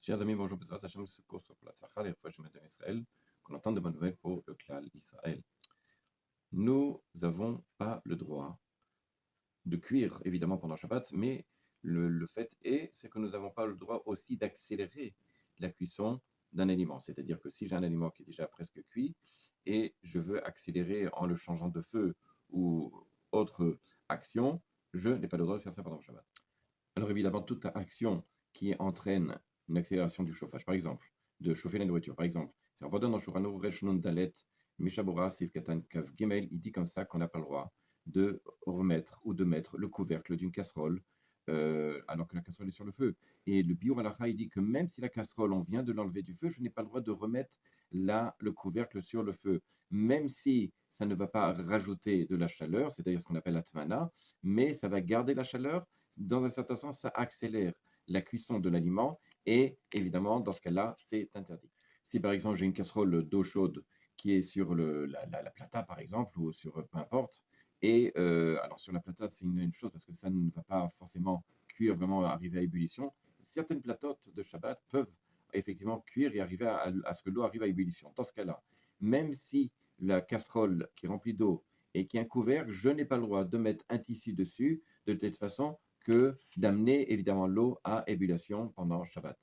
Chers amis, bonjour, Bezrat Hashem, ce cours sur la Tzachar, les fois je en Israël, qu'on entend de bonnes nouvelles pour le Klal Israël. Nous n'avons pas le droit de cuire, évidemment, pendant Shabbat, mais le fait c'est que nous n'avons pas le droit aussi d'accélérer la cuisson d'un aliment. C'est-à-dire que si j'ai un aliment qui est déjà presque cuit et je veux accélérer en le changeant de feu ou autre action, je n'ai pas le droit de faire ça pendant Shabbat. Alors évidemment, toute action qui entraîne une accélération du chauffage, par exemple, de chauffer la nourriture, par exemple, c'est important dans Shulchan Aruch Resh Nun Dalet, Mishabura, Sif Katan Kav Gimel, il dit comme ça qu'on n'a pas le droit de remettre ou de mettre le couvercle d'une casserole alors que la casserole est sur le feu. Et le Biur Halacha, il dit que même si la casserole, on vient de l'enlever du feu, je n'ai pas le droit de remettre le couvercle sur le feu, même si ça ne va pas rajouter de la chaleur, c'est-à-dire ce qu'on appelle la tmana, mais ça va garder la chaleur. Dans un certain sens, ça accélère la cuisson de l'aliment et évidemment, dans ce cas-là, c'est interdit. Si par exemple, j'ai une casserole d'eau chaude qui est sur la plata, par exemple, ou sur peu importe, et alors sur la plata, c'est une chose parce que ça ne va pas forcément cuire, vraiment arriver à ébullition. Certaines platotes de Shabbat peuvent effectivement cuire et arriver à ce que l'eau arrive à ébullition. Dans ce cas-là, même si la casserole qui est remplie d'eau et qui a un couvercle, je n'ai pas le droit de mettre un tissu dessus de telle façon que d'amener évidemment l'eau à ébullition pendant Shabbat.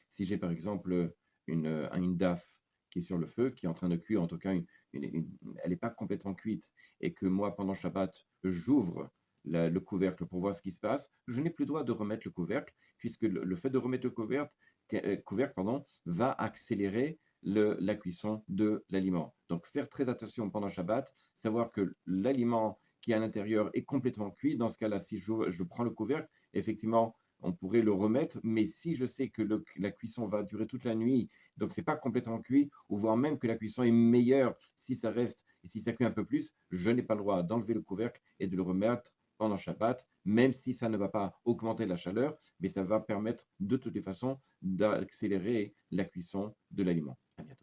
Si j'ai par exemple une daf qui est sur le feu, qui est en train de cuire, en tout cas, elle n'est pas complètement cuite, et que moi, pendant Shabbat, j'ouvre le couvercle pour voir ce qui se passe, je n'ai plus le droit de remettre le couvercle, puisque le fait de remettre le couvercle va accélérer la cuisson de l'aliment. Donc, faire très attention pendant Shabbat, savoir que l'aliment qui est à l'intérieur est complètement cuit. Dans ce cas-là, si je prends le couvercle, effectivement, on pourrait le remettre, mais si je sais que la cuisson va durer toute la nuit, donc c'est pas complètement cuit, ou voire même que la cuisson est meilleure si ça reste et si ça cuit un peu plus, je n'ai pas le droit d'enlever le couvercle et de le remettre pendant Shabbat, même si ça ne va pas augmenter la chaleur, mais ça va permettre de toutes les façons d'accélérer la cuisson de l'aliment. À bientôt.